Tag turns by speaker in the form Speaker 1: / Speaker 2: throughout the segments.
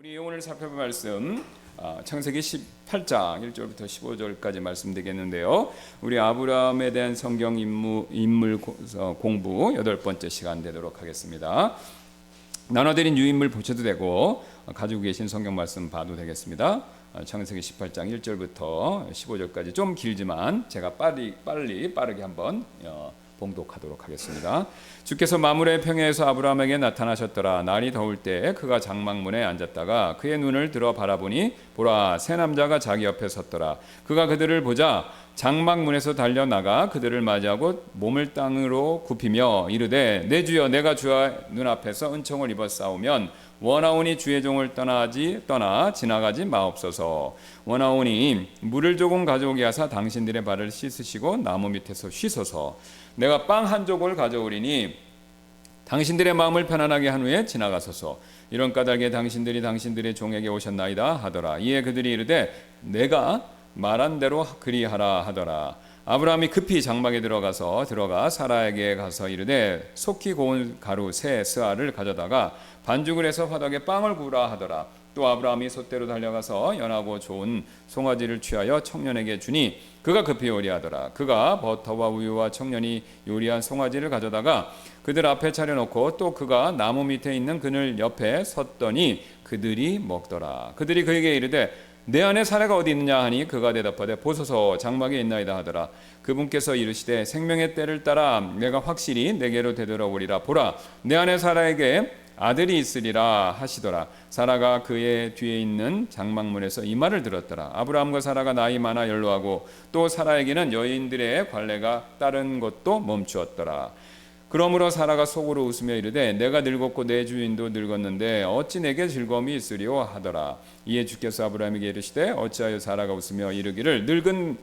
Speaker 1: 우리 오늘 살펴볼 말씀 창세기 18장 1절부터 15절까지 말씀드리겠는데요. 우리 아브라함에 대한 성경 인물 공부 8번째 시간 되도록 하겠습니다. 나눠드린 유인물 보셔도 되고 가지고 계신 성경 말씀 봐도 되겠습니다. 창세기 18장 1절부터 15절까지 좀 길지만 제가 빠르게 한번 봉독하도록 하겠습니다. 주께서 마므레 평야에서 아브라함에게 나타나셨더라. 날이 더울 때 그가 장막문에 앉았다가 그의 눈을 들어 바라보니 보라, 세 남자가 자기 옆에 섰더라. 그가 그들을 보자 장막문에서 달려나가 그들을 맞이하고 몸을 땅으로 굽히며 이르되, 내 주여, 내가 주의 눈앞에서 은총을 입어 싸우면 원하오니 주의 종을 떠나 지나가지 마옵소서. 원하오니 물을 조금 가져오게 하사 당신들의 발을 씻으시고 나무 밑에서 쉬소서. 내가 빵 한 조각을 가져오리니 당신들의 마음을 편안하게 한 후에 지나가소서. 이런 까닭에 당신들이 당신들의 종에게 오셨나이다 하더라. 이에 그들이 이르되, 내가 말한 대로 그리하라 하더라. 아브라함이 급히 장막에 들어가 사라에게 가서 이르되, 속히 고운 가루 세 스아를 가져다가 반죽을 해서 화덕에 빵을 구우라 하더라. 또 아브라함이 솥대로 달려가서 연하고 좋은 송아지를 취하여 청년에게 주니 그가 급히 요리하더라. 그가 버터와 우유와 청년이 요리한 송아지를 가져다가 그들 앞에 차려놓고 또 그가 나무 밑에 있는 그늘 옆에 섰더니 그들이 먹더라. 그들이 그에게 이르되, 내 안에 사례가 어디 있느냐 하니 그가 대답하되, 보소서 장막에 있나이다 하더라. 그분께서 이르시되, 생명의 때를 따라 내가 확실히 내게로 되돌아오리라. 보라, 내 안에 사라에게 아들이 있으리라 하시더라. 사라가 그의 뒤에 있는 장막문에서 이 말을 들었더라. 아브라함과 사라가 나이 많아 연로하고 또 사라에게는 여인들의 관례가 따른 것도 멈추었더라. 그러므로 사라가 속으로 웃으며 이르되, 내가 늙었고 내 주인도 늙었는데 어찌 내게 즐거움이 있으리오 하더라. 이에 주께서 아브라함에게 이르시되, 어찌하여 사라가 웃으며 이르기를 늙은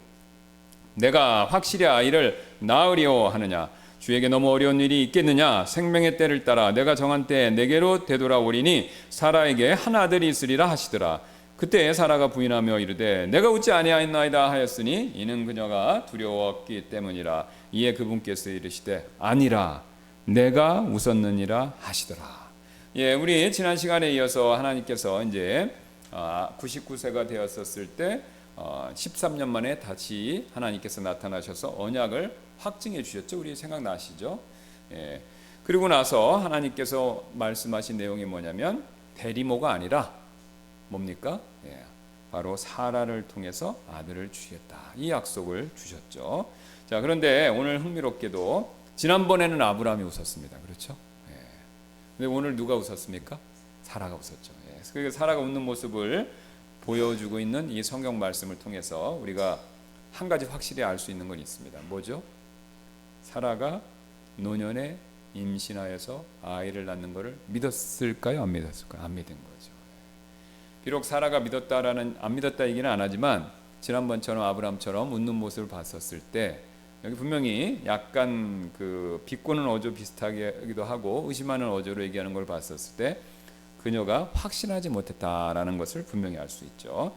Speaker 1: 내가 확실히 아이를 낳으리오 하느냐. 주에게 너무 어려운 일이 있겠느냐. 생명의 때를 따라 내가 정한 때에 내게로 되돌아오리니 사라에게 한 아들이 있으리라 하시더라. 그때 사라가 부인하며 이르되, 내가 웃지 아니하였나이다 하였으니 이는 그녀가 두려웠기 때문이라. 이에 그분께서 이르시되, 아니라 내가 웃었느니라 하시더라. 우리 지난 시간에 이어서 하나님께서 이제 99세가 되었었을 때 13년 만에 다시 하나님께서 나타나셔서 언약을 확증해 주셨죠. 우리 생각나시죠? 그리고 나서 하나님께서 말씀하신 내용이 뭐냐면 대리모가 아니라 뭡니까? 바로 사라를 통해서 아들을 주겠다. 이 약속을 주셨죠. 자, 그런데 오늘 흥미롭게도 지난번에는 아브라함이 웃었습니다. 그렇죠? 근데 오늘 누가 웃었습니까? 사라가 웃었죠. 그래서 사라가 웃는 모습을 보여주고 있는 이 성경 말씀을 통해서 우리가 한 가지 확실히 알 수 있는 건 있습니다. 뭐죠? 사라가 노년에 임신하여서 아이를 낳는 것을 믿었을까요? 안 믿었을까요? 안 믿은 거죠. 비록 사라가 안 믿었다 얘기는 안 하지만 지난번처럼 아브라함처럼 웃는 모습을 봤었을 때 여기 분명히 약간 그 비꼬는 어조 비슷하기도 하고 의심하는 어조로 얘기하는 걸 봤었을 때 그녀가 확신하지 못했다라는 것을 분명히 알 수 있죠.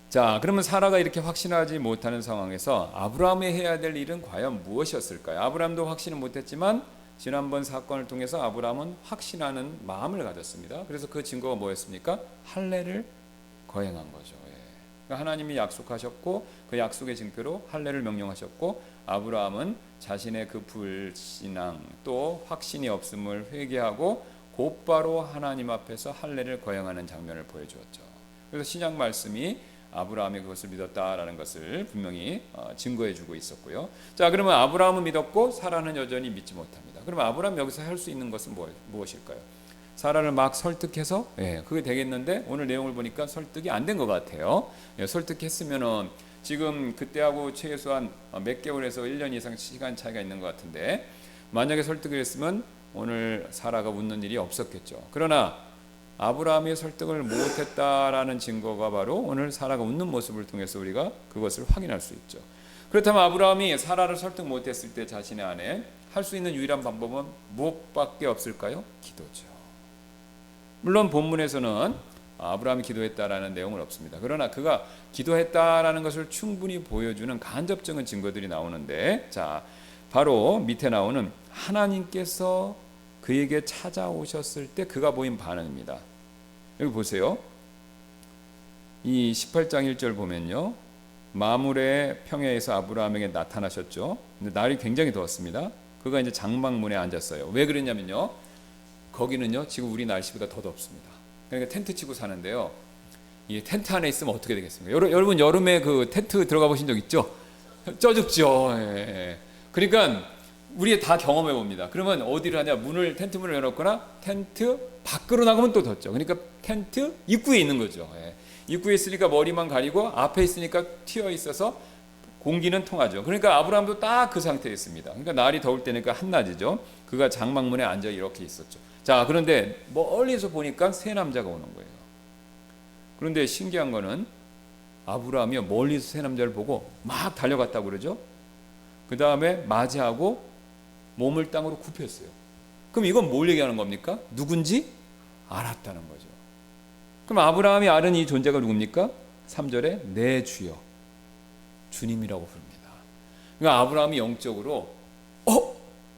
Speaker 1: 자, 그러면 사라가 이렇게 확신하지 못하는 상황에서 아브라함이 해야 될 일은 과연 무엇이었을까요? 아브라함도 확신을 못했지만 지난번 사건을 통해서 아브라함은 확신하는 마음을 가졌습니다. 그래서 그 증거가 뭐였습니까? 할례를 거행한 거죠. 그러니까 하나님이 약속하셨고 그 약속의 증표로 할례를 명령하셨고 아브라함은 자신의 그 불신앙 또 확신이 없음을 회개하고 곧바로 하나님 앞에서 할례를 거행하는 장면을 보여주었죠. 그래서 신약 말씀이 아브라함이 그것을 믿었다라는 것을 분명히 증거해주고 있었고요. 자, 그러면 아브라함은 믿었고 사라는 여전히 믿지 못합니다. 그러면 아브라함 여기서 할 수 있는 것은 무엇일까요? 사라를 막 설득해서 그게 되겠는데 오늘 내용을 보니까 설득이 안 된 것 같아요. 설득했으면은 지금 그때하고 최소한 몇 개월에서 1년 이상 시간 차이가 있는 것 같은데 만약에 설득을 했으면 오늘 사라가 웃는 일이 없었겠죠. 그러나 아브라함이 설득을 못했다라는 증거가 바로 오늘 사라가 웃는 모습을 통해서 우리가 그것을 확인할 수 있죠. 그렇다면 아브라함이 사라를 설득 못했을 때 자신의 안에 할 수 있는 유일한 방법은 무엇밖에 없을까요? 기도죠. 물론 본문에서는 아브라함이 기도했다라는 내용은 없습니다. 그러나 그가 기도했다라는 것을 충분히 보여주는 간접적인 증거들이 나오는데, 자, 바로 밑에 나오는 하나님께서 그에게 찾아오셨을 때 그가 보인 반응입니다. 여기 보세요. 이 18장 1절 보면요. 마므레 평야에서 아브라함에게 나타나셨죠. 근데 날이 굉장히 더웠습니다. 그가 이제 장막문에 앉았어요. 왜 그랬냐면요. 거기는요, 지금 우리 날씨보다 더 덥습니다. 그러니까 텐트 치고 사는데요. 이 텐트 안에 있으면 어떻게 되겠습니까? 여러분 여름에 그 텐트 들어가 보신 적 있죠? 쪄 죽죠. 예. 그러니까 우리 다 경험해 봅니다. 그러면 어디를 하냐? 텐트 문을 열었거나 텐트 밖으로 나가면 또 덥죠. 그러니까 텐트 입구에 있는 거죠. 예. 입구에 있으니까 머리만 가리고 앞에 있으니까 튀어 있어서 공기는 통하죠. 그러니까 아브라함도 딱 그 상태에 있습니다. 그러니까 날이 더울 때니까 한낮이죠. 그가 장막문에 앉아 이렇게 있었죠. 자, 그런데 멀리서 보니까 세 남자가 오는 거예요. 그런데 신기한 거는 아브라함이 멀리서 세 남자를 보고 막 달려갔다고 그러죠. 그 다음에 맞이하고 몸을 땅으로 굽혔어요. 그럼 이건 뭘 얘기하는 겁니까? 누군지 알았다는 거죠. 그럼 아브라함이 아는 이 존재가 누굽니까? 3절에 내 주여, 주님이라고 부릅니다. 그러니까 아브라함이 영적으로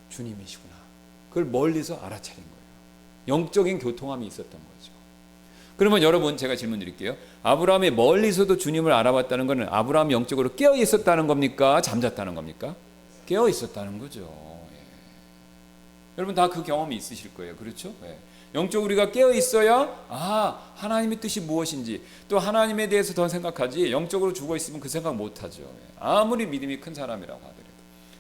Speaker 1: 주님이시구나, 그걸 멀리서 알아차린 거예요. 영적인 교통함이 있었던 거죠. 그러면 여러분, 제가 질문 드릴게요. 아브라함이 멀리서도 주님을 알아봤다는 것은 아브라함이 영적으로 깨어 있었다는 겁니까? 잠잤다는 겁니까? 깨어 있었다는 거죠. 예. 여러분 다 그 경험이 있으실 거예요. 그렇죠? 예. 영적으로 우리가 깨어 있어야 하나님의 뜻이 무엇인지, 또 하나님에 대해서 더 생각하지, 영적으로 죽어 있으면 그 생각 못 하죠. 예. 아무리 믿음이 큰 사람이라고 하더라도.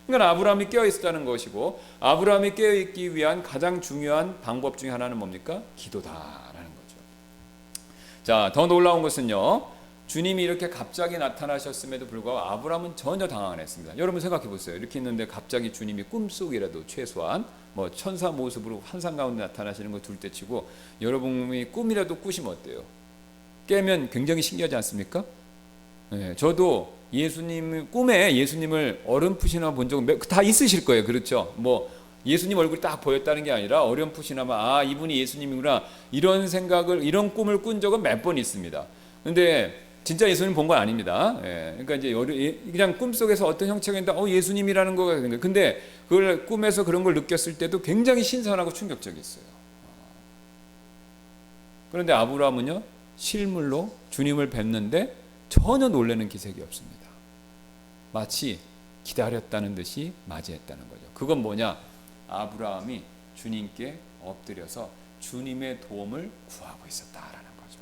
Speaker 1: 그러니까 아브라함이 깨어 있었다는 것이고, 아브라함이 깨어 있기 위한 가장 중요한 방법 중에 하나는 뭡니까? 기도다라는 거죠. 자, 더 놀라운 것은요, 주님이 이렇게 갑자기 나타나셨음에도 불구하고 아브라함은 전혀 당황 안 했습니다. 여러분 생각해 보세요. 이렇게 있는데 갑자기 주님이 꿈속이라도 최소한 천사 모습으로 환상 가운데 나타나시는 거 둘째 치고, 여러분이 꿈이라도 꾸시면 어때요? 깨면 굉장히 신기하지 않습니까? 네, 저도 꿈에 예수님을 어렴풋이나 본 적은 다 있으실 거예요. 그렇죠? 예수님 얼굴이 딱 보였다는 게 아니라 어렴풋이나마 이분이 예수님이구나, 이런 생각을, 이런 꿈을 꾼 적은 몇 번 있습니다. 근데 진짜 예수님 본 건 아닙니다. 예, 그러니까 이제 그냥 꿈속에서 어떤 형체가 있는데 예수님이라는 거가 있는 거예요. 근데 그걸 꿈에서 그런 걸 느꼈을 때도 굉장히 신선하고 충격적이었어요. 그런데 아브라함은요, 실물로 주님을 뵙는데 전혀 놀라는 기색이 없습니다. 마치 기다렸다는 듯이 맞이했다는 거죠. 그건 뭐냐? 아브라함이 주님께 엎드려서 주님의 도움을 구하고 있었다라는 거죠.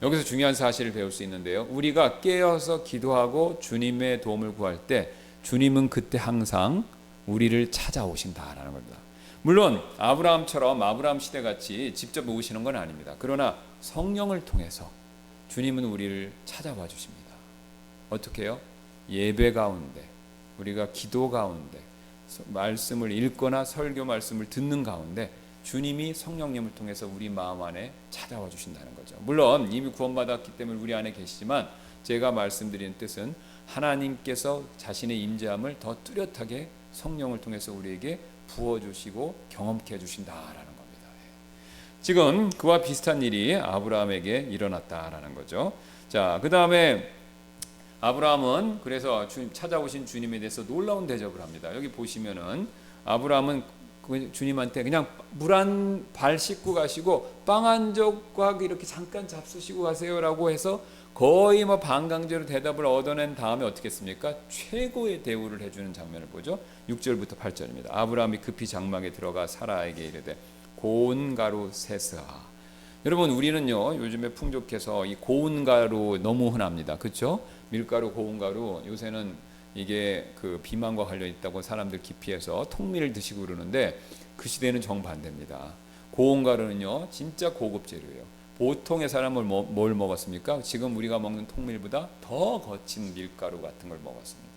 Speaker 1: 여기서 중요한 사실을 배울 수 있는데요. 우리가 깨어서 기도하고 주님의 도움을 구할 때 주님은 그때 항상 우리를 찾아오신다라는 겁니다. 물론 아브라함처럼 아브라함 시대같이 직접 오시는 건 아닙니다. 그러나 성령을 통해서 주님은 우리를 찾아와 주십니다. 어떻게 해요? 예배 가운데, 우리가 기도 가운데, 말씀을 읽거나 설교 말씀을 듣는 가운데 주님이 성령님을 통해서 우리 마음 안에 찾아와 주신다는 거죠. 물론 이미 구원받았기 때문에 우리 안에 계시지만, 제가 말씀드리는 뜻은 하나님께서 자신의 임재함을 더 뚜렷하게 성령을 통해서 우리에게 부어주시고 경험케 해주신다라는 겁니다. 지금 그와 비슷한 일이 아브라함에게 일어났다라는 거죠. 자, 그 다음에 아브라함은 그래서 찾아오신 주님에 대해서 놀라운 대접을 합니다. 여기 보시면은 아브라함은 주님한테 그냥 물 한 발 씻고 가시고 빵 한 조각 이렇게 잠깐 잡수시고 가세요라고 해서 거의 반강제로 대답을 얻어낸 다음에 어떻게 했습니까? 최고의 대우를 해주는 장면을 보죠. 6절부터 8절입니다. 아브라함이 급히 장막에 들어가 사라에게 이르되 고운 가루 세스하. 여러분, 우리는요 요즘에 풍족해서 이 고운 가루 너무 흔합니다. 그렇죠? 밀가루, 고운 가루, 요새는 이게 그 비만과 관련 있다고 사람들 기피해서 통밀을 드시고 그러는데, 그 시대는 정반대입니다. 고운 가루는요 진짜 고급 재료예요. 보통의 사람은 뭘 먹었습니까? 지금 우리가 먹는 통밀보다 더 거친 밀가루 같은 걸 먹었습니다.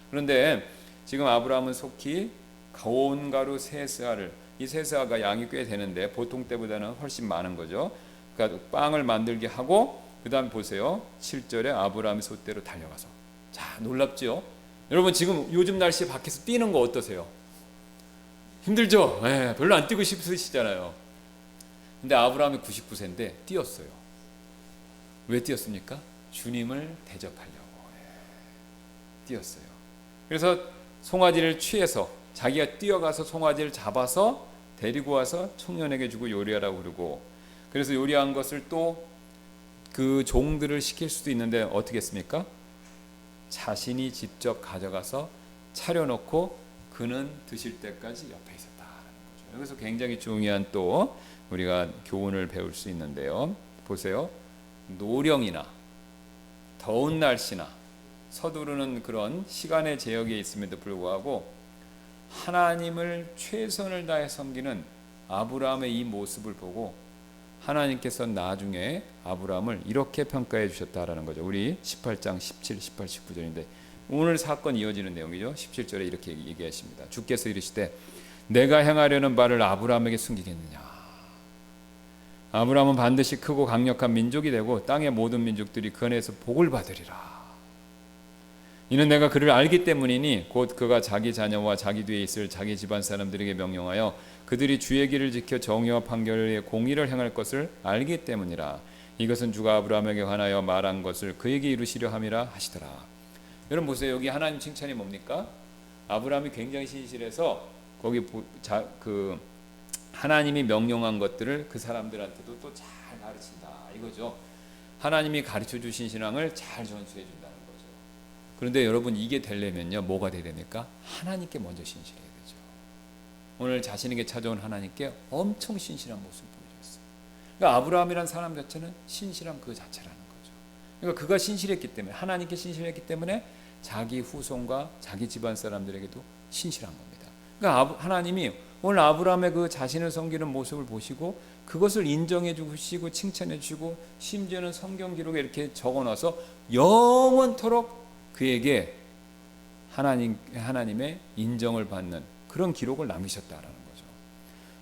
Speaker 1: 그런데 지금 아브라함은 속히 고운 가루 세스아를, 이 세스아가 양이 꽤 되는데 보통 때보다는 훨씬 많은 거죠. 그러니까 빵을 만들게 하고, 그 다음 보세요. 7절에 아브라함이 솥대로 달려가서, 자, 놀랍죠? 여러분 지금 요즘 날씨에 밖에서 뛰는 거 어떠세요? 힘들죠? 네, 별로 안 뛰고 싶으시잖아요. 근데 아브라함이 99세인데 뛰었어요. 왜 뛰었습니까? 주님을 대접하려고 뛰었어요. 그래서 송아지를 취해서 자기가 뛰어가서 송아지를 잡아서 데리고 와서 청년에게 주고 요리하라고 그러고, 그래서 요리한 것을 또 그 종들을 시킬 수도 있는데 어떻게 했습니까? 자신이 직접 가져가서 차려놓고 그는 드실 때까지 옆에 있었다는 거죠. 여기서 굉장히 중요한 또 우리가 교훈을 배울 수 있는데요. 보세요. 노령이나 더운 날씨나 서두르는 그런 시간의 제약이 있음에도 불구하고 하나님을 최선을 다해 섬기는 아브라함의 이 모습을 보고 하나님께서 나중에 아브라함을 이렇게 평가해 주셨다라는 거죠. 우리 18장 17, 18, 19절인데 오늘 사건 이어지는 내용이죠. 17절에 이렇게 얘기하십니다. 주께서 이르시되 내가 행하려는 바를 아브라함에게 숨기겠느냐. 아브라함은 반드시 크고 강력한 민족이 되고 땅의 모든 민족들이 그 안에서 복을 받으리라. 이는 내가 그를 알기 때문이니 곧 그가 자기 자녀와 자기 뒤에 있을 자기 집안 사람들에게 명령하여 그들이 주의 길을 지켜 정의와 판결의 공의를 행할 것을 알기 때문이라. 이것은 주가 아브라함에게 관하여 말한 것을 그에게 이루시려 함이라 하시더라. 여러분 보세요. 여기 하나님 칭찬이 뭡니까? 아브라함이 굉장히 신실해서 거기 하나님이 명령한 것들을 그 사람들한테도 또 잘 가르친다 이거죠. 하나님이 가르쳐 주신 신앙을 잘 전수해 준다는 거죠. 그런데 여러분 이게 되려면요 뭐가 돼야 됩니까? 하나님께 먼저 신실해야 되죠. 오늘 자신에게 찾아온 하나님께 엄청 신실한 모습을 보여줬어요. 그러니까 아브라함이란 사람 자체는 신실함 그 자체라는 거죠. 그러니까 그가 신실했기 때문에 하나님께 신실했기 때문에 자기 후손과 자기 집안 사람들에게도 신실한 겁니다. 그러니까 하나님이 오늘 아브라함의 그 자신을 섬기는 모습을 보시고 그것을 인정해 주시고 칭찬해 주시고 심지어는 성경 기록에 이렇게 적어놔서 영원토록 그에게 하나님의 인정을 받는 그런 기록을 남기셨다라는 거죠.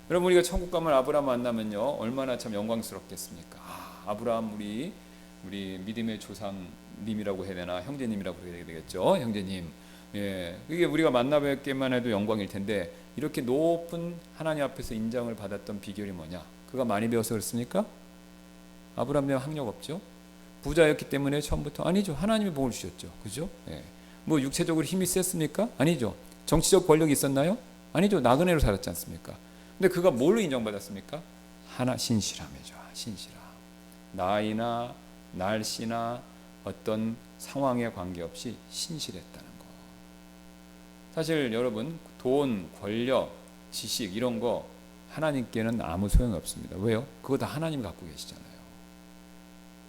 Speaker 1: 여러분 우리가 천국 가면 아브라함 만나면요 얼마나 참 영광스럽겠습니까? 아브라함 우리 믿음의 조상님이라고 해야 되나 형제님이라고 해야 되겠죠. 형제님. 예, 이게 우리가 만나 뵙기만 해도 영광일 텐데 이렇게 높은 하나님 앞에서 인정을 받았던 비결이 뭐냐? 그가 많이 배워서 그렇습니까? 아브라함은 학력 없죠. 부자였기 때문에 처음부터 아니죠. 하나님이 복을 주셨죠. 그죠? 예. 뭐 육체적으로 힘이 셌습니까? 아니죠. 정치적 권력이 있었나요? 아니죠. 나그네로 살았지 않습니까? 근데 그가 뭘로 인정받았습니까? 신실함이죠. 신실함. 나이나 날씨나 어떤 상황에 관계없이 신실했다는 거. 사실 여러분 돈, 권력, 지식 이런 거 하나님께는 아무 소용이 없습니다. 왜요? 그거 다 하나님이 갖고 계시잖아요.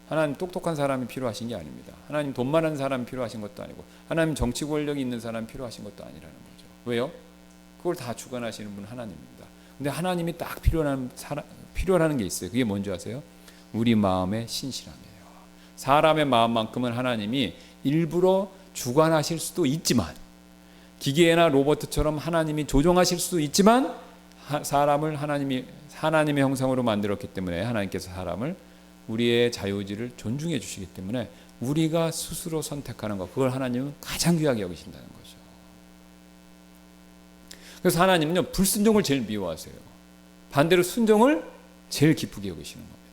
Speaker 1: 하나님 똑똑한 사람이 필요하신 게 아닙니다. 하나님 돈 많은 사람이 필요하신 것도 아니고 하나님 정치 권력이 있는 사람이 필요하신 것도 아니라는 거죠. 왜요? 그걸 다 주관하시는 분은 하나님입니다. 근데 하나님이 딱 필요하는 게 있어요. 그게 뭔지 아세요? 우리 마음의 신실함이에요. 사람의 마음만큼은 하나님이 일부러 주관하실 수도 있지만 기계나 로봇처럼 하나님이 조종하실 수도 있지만 사람을 하나님의 형상으로 만들었기 때문에 하나님께서 사람을 우리의 자유의지를 존중해 주시기 때문에 우리가 스스로 선택하는 것 그걸 하나님은 가장 귀하게 여기신다는 거죠. 그래서 하나님은요 불순종을 제일 미워하세요. 반대로 순종을 제일 기쁘게 여기시는 겁니다.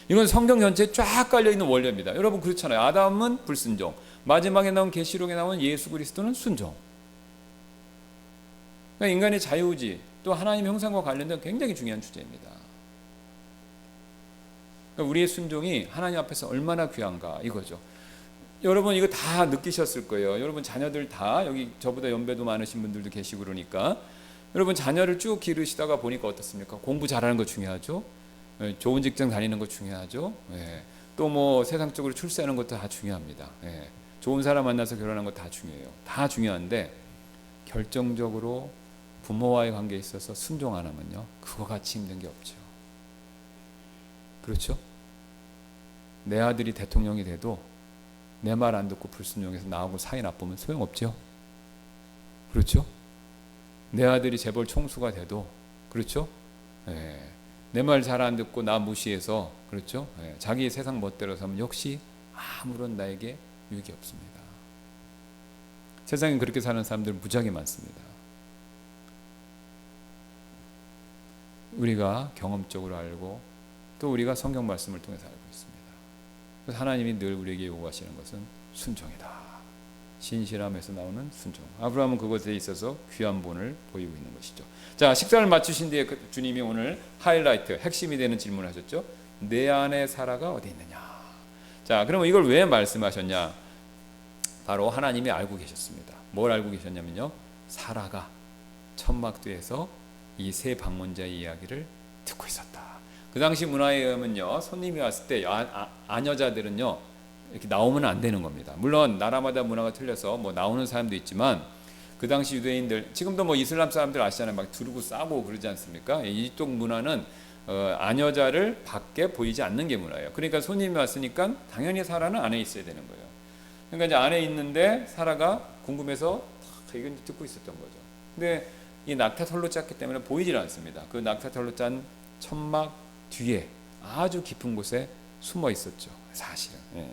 Speaker 1: 이건 성경 전체에 쫙 깔려있는 원리입니다. 여러분 그렇잖아요. 아담은 불순종, 마지막에 나온 계시록에 나온 예수 그리스도는 순종. 그러니까 인간의 자유의지 또 하나님 형상과 관련된 굉장히 중요한 주제입니다. 그러니까 우리의 순종이 하나님 앞에서 얼마나 귀한가 이거죠. 여러분 이거 다 느끼셨을 거예요. 여러분 자녀들 다 여기 저보다 연배도 많으신 분들도 계시고 그러니까 여러분 자녀를 쭉 기르시다가 보니까 어떻습니까? 공부 잘하는 거 중요하죠. 좋은 직장 다니는 거 중요하죠. 또 뭐 세상적으로 출세하는 것도 다 중요합니다. 좋은 사람 만나서 결혼하는 거 다 중요해요. 다 중요한데 결정적으로 부모와의 관계에 있어서 순종 안 하면요 그거 같이 힘든 게 없죠. 그렇죠? 내 아들이 대통령이 돼도 내 말 안 듣고 불순종해서 나하고 사이 나쁘면 소용없죠. 그렇죠? 내 아들이 재벌 총수가 돼도 그렇죠? 내 말 잘 안 듣고 나 무시해서 그렇죠? 자기 세상 멋대로 사면 역시 아무런 나에게 유익이 없습니다. 세상에 그렇게 사는 사람들 무지하게 많습니다. 우리가 경험적으로 알고 또 우리가 성경 말씀을 통해서 알고 있습니다. 그래서 하나님이 늘 우리에게 요구하시는 것은 순종이다. 신실함에서 나오는 순종. 아브라함은 그것에 있어서 귀한 본을 보이고 있는 것이죠. 자, 식사를 마치신 뒤에 주님이 오늘 하이라이트, 핵심이 되는 질문을 하셨죠. 내 안에 사라가 어디 있느냐. 자, 그러면 이걸 왜 말씀하셨냐? 바로 하나님이 알고 계셨습니다. 뭘 알고 계셨냐면요, 사라가 천막 뒤에서 이 세 방문자의 이야기를 듣고 있었다. 그 당시 문화에 의하면요, 손님이 왔을 때 아녀자들은요 이렇게 나오면 안 되는 겁니다. 물론 나라마다 문화가 틀려서 뭐 나오는 사람도 있지만, 그 당시 유대인들, 지금도 뭐 이슬람 사람들 아시잖아요. 막 두르고 싸고 그러지 않습니까? 이쪽 문화는 아녀자를 밖에 보이지 않는 게 문화예요. 그러니까 손님이 왔으니까 당연히 사라는 안에 있어야 되는 거예요. 그러니까 이제 안에 있는데 사라가 궁금해서 이건 듣고 있었던 거죠. 근데 이 낙타털로 짰기 때문에 보이질 않습니다. 그 낙타털로 짠 천막 뒤에 아주 깊은 곳에 숨어 있었죠, 사실은. 예.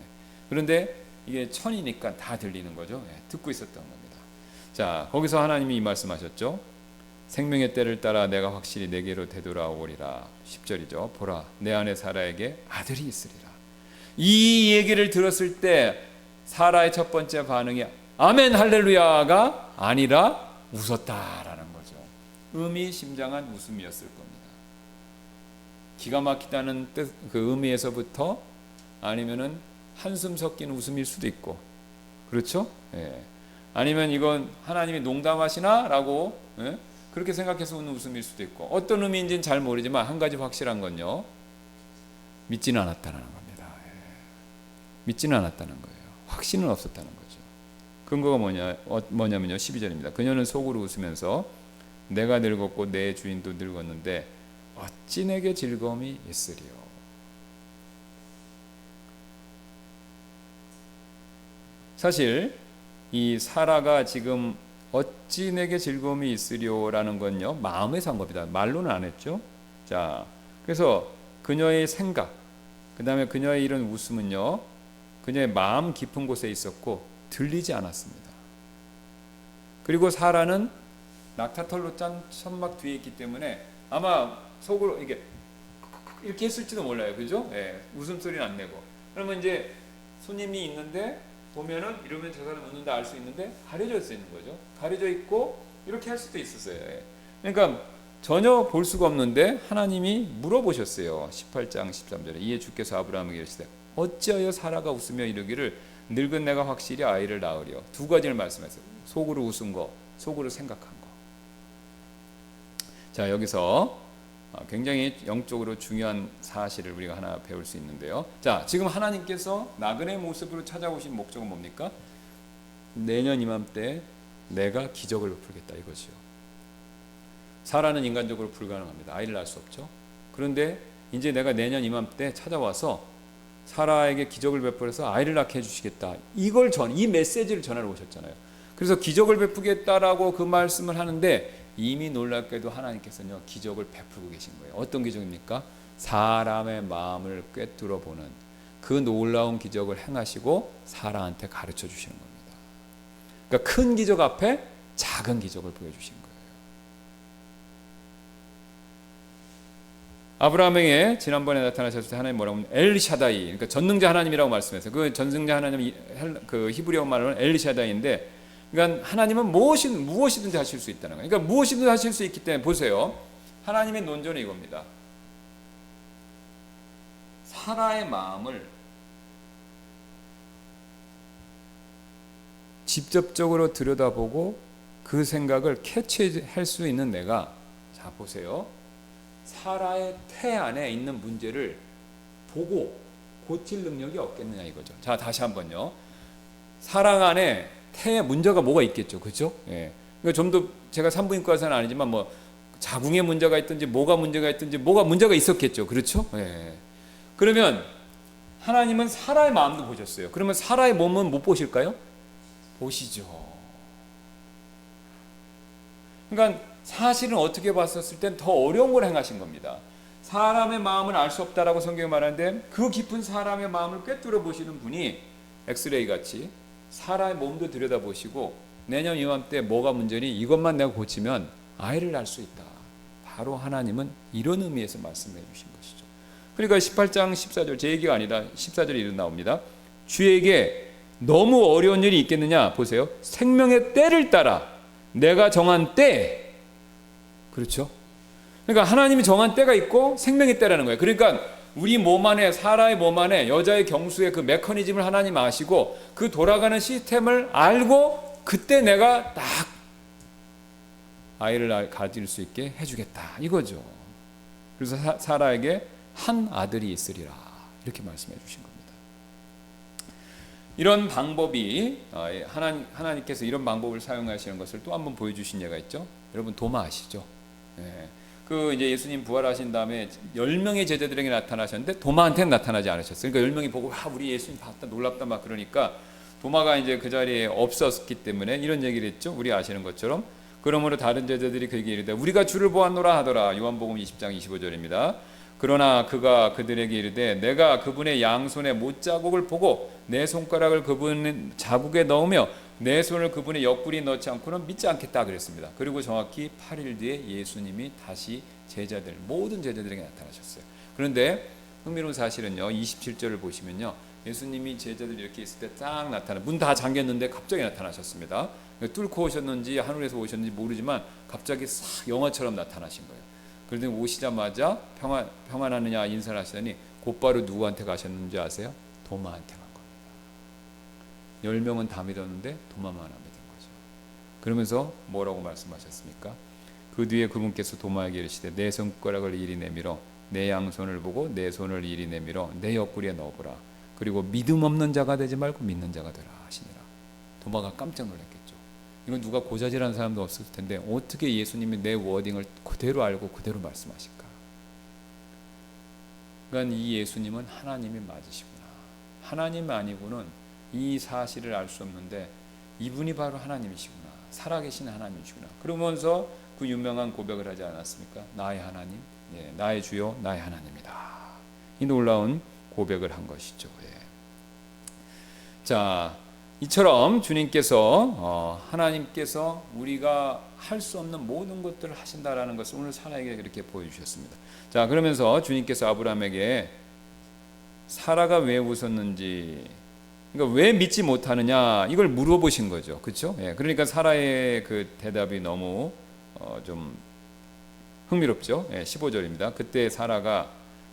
Speaker 1: 그런데 이게 천이니까 다 들리는 거죠. 예. 듣고 있었던 겁니다. 자, 거기서 하나님이 이 말씀하셨죠. 생명의 때를 따라 내가 확실히 내게로 되돌아오리라. 10절이죠. 보라, 내 안에 사라에게 아들이 있으리라. 이 얘기를 들었을 때 사라의 첫 번째 반응이 아멘 할렐루야가 아니라 웃었다라는 거죠. 의미심장한 웃음이었을 겁니다. 기가 막히다는 뜻, 그 의미에서부터 아니면은 한숨 섞인 웃음일 수도 있고, 그렇죠? 예. 아니면 이건 하나님이 농담하시나라고, 예? 그렇게 생각해서 웃는 웃음일 수도 있고, 어떤 의미인지는 잘 모르지만 한 가지 확실한 건요, 믿지는 않았다는 겁니다. 예. 믿지는 않았다는 거예요. 확신은 없었다는 거죠. 근거가 뭐냐면요, 12절입니다. 그녀는 속으로 웃으면서 내가 늙었고 내 주인도 늙었는데 어찌 내게 즐거움이 있으리요. 사실 이 사라가 지금 어찌 내게 즐거움이 있으리요라는 건요, 마음에서 한 겁니다. 말로는 안 했죠. 자, 그래서 그녀의 생각, 그 다음에 그녀의 이런 웃음은요, 그녀의 마음 깊은 곳에 있었고 들리지 않았습니다. 그리고 사라는 낙타털로 짠 천막 뒤에 있기 때문에 아마 속으로 이렇게 했을지도 몰라요. 그죠? 예, 웃음소리는 안 내고. 그러면 이제 손님이 있는데 보면은 이러면 저 사람 웃는다 알 수 있는데 가려져 있는 거죠. 가려져 있고 이렇게 할 수도 있었어요. 예. 그러니까 전혀 볼 수가 없는데 하나님이 물어보셨어요. 18장 13절에 이에 주께서 아브라함에게 이르시되 어찌하여 사라가 웃으며 이르기를 늙은 내가 확실히 아이를 낳으려. 두 가지를 말씀하셨어요. 속으로 웃은 거, 속으로 생각한 거. 자, 여기서 굉장히 영적으로 중요한 사실을 우리가 하나 배울 수 있는데요. 자, 지금 하나님께서 나그네 모습으로 찾아오신 목적은 뭡니까? 내년 이맘때 내가 기적을 베풀겠다 이거지요. 사라는 인간적으로 불가능합니다. 아이를 낳을 수 없죠. 그런데 이제 내가 내년 이맘때 찾아와서 사라에게 기적을 베풀어서 아이를 낳게 해주시겠다. 이 메시지를 전하러 오셨잖아요. 그래서 기적을 베푸겠다라고 그 말씀을 하는데 이미 놀랍게도 하나님께서는요, 기적을 베풀고 계신 거예요. 어떤 기적입니까? 사람의 마음을 꿰뚫어 보는 그 놀라운 기적을 행하시고 사라한테 가르쳐 주시는 겁니다. 그러니까 큰 기적 앞에 작은 기적을 보여주신 거예요. 아브라함에게 지난번에 나타나셨을 때 하나님 뭐라고 하면 엘샤다이, 그러니까 전능자 하나님이라고 말씀했어요. 그 전능자 하나님, 그 히브리어 말로는 엘샤다이인데, 그러니까 하나님은 무엇이든지 하실 수 있다는 거예요. 그러니까 무엇이든지 하실 수 있기 때문에 보세요. 하나님의 논조는 이겁니다. 사라의 마음을 직접적으로 들여다보고 그 생각을 캐치할 수 있는 내가, 자 보세요. 사라의 태 안에 있는 문제를 보고 고칠 능력이 없겠느냐 이거죠. 자, 다시 한번요. 사라 안에 태에 문제가 뭐가 있겠죠, 그렇죠? 예. 그러니까 좀 더 제가 산부인과 의사는 아니지만 뭐 자궁에 문제가 있든지 뭐가 문제가 있든지 뭐가 문제가 있었겠죠, 그렇죠? 예. 그러면 하나님은 사라의 마음도 보셨어요. 그러면 사라의 몸은 못 보실까요? 보시죠. 그러니까 사실은 어떻게 봤었을 땐 더 어려운 걸 행하신 겁니다. 사람의 마음을 알 수 없다라고 성경이 말하는데 그 깊은 사람의 마음을 꿰뚫어 보시는 분이 엑스레이 같이 사람의 몸도 들여다보시고 내년 이맘때 뭐가 문제니 이것만 내가 고치면 아이를 낳을 수 있다. 바로 하나님은 이런 의미에서 말씀해 주신 것이죠. 그러니까 18장 14절, 제 얘기가 아니다. 14절에 이렇게 나옵니다. 주에게 너무 어려운 일이 있겠느냐? 보세요. 생명의 때를 따라 내가 정한 때. 그렇죠? 그러니까 하나님이 정한 때가 있고 생명의 때라는 거예요. 그러니까 우리 몸 안에, 사라의 몸 안에 여자의 경수의 그 메커니즘을 하나님 아시고 그 돌아가는 시스템을 알고 그때 내가 딱 아이를 가질 수 있게 해주겠다 이거죠. 그래서 사라에게 한 아들이 있으리라 이렇게 말씀해 주신 겁니다. 이런 방법이 하나님께서 이런 방법을 사용하시는 것을 또 한번 보여주신 예가 있죠. 여러분 도마 아시죠? 네. 그 이제 예수님 부활하신 다음에 10명의 제자들에게 나타나셨는데 도마한테는 나타나지 않으셨어요. 그러니까 10명이 보고 우리 예수님 봤다 놀랍다 막 그러니까 도마가 이제 그 자리에 없었기 때문에 이런 얘기를 했죠. 우리 아시는 것처럼 그러므로 다른 제자들이 그에게 이르되 우리가 주를 보았노라 하더라. 요한복음 20장 25절입니다. 그러나 그가 그들에게 이르되 내가 그분의 양손에 못자국을 보고 내 손가락을 그분 자국에 넣으며 내 손을 그분의 옆구리에 넣지 않고는 믿지 않겠다 그랬습니다. 그리고 정확히 8일 뒤에 예수님이 다시 모든 제자들에게 나타나셨어요. 그런데 흥미로운 사실은요. 27절을 보시면요. 예수님이 제자들 이렇게 있을 때 딱 나타나 문 다 잠겼는데 갑자기 나타나셨습니다. 뚫고 오셨는지 하늘에서 오셨는지 모르지만 갑자기 싹 영화처럼 나타나신 거예요. 그런데 오시자마자 평안하느냐 인사를 하시더니 곧바로 누구한테 가셨는지 아세요? 도마한테 간 겁니다. 10명은 다 믿었는데 도마만 안 믿은 거죠. 그러면서 뭐라고 말씀하셨습니까? 그 뒤에 그분께서 도마에게 이르시되 내 손가락을 이리 내밀어 내 양손을 보고 내 손을 이리 내밀어 내 옆구리에 넣어보라. 그리고 믿음 없는 자가 되지 말고 믿는 자가 되라 하시니라. 도마가 깜짝 놀랐겠죠. 이건 누가 고자질하는 사람도 없을 텐데 어떻게 예수님이 내 워딩을 그대로 알고 그대로 말씀하실까? 그러니까 이 예수님은 하나님이 맞으시구나. 하나님 아니고는 이 사실을 알 수 없는데 이분이 바로 하나님이시구나. 살아계신 하나님이시구나. 그러면서 그 유명한 고백을 하지 않았습니까? 나의 하나님, 나의 주요, 나의 하나님이다. 이 놀라운 고백을 한 것이죠. 자, 이처럼 주님께서 하나님께서 우리가 할 수 없는 모든 것들을 하신다라는 것을 오늘 사라에게 그렇게 보여주셨습니다. 자, 그러면서 주님께서 아브라함에게 사라가 왜 웃었는지, 그러니까 왜 믿지 못하느냐 이걸 물어보신 거죠, 그렇죠? 그러니까 사라의 그 대답이 너무 좀 흥미롭죠. 15절입니다. 그때 사라가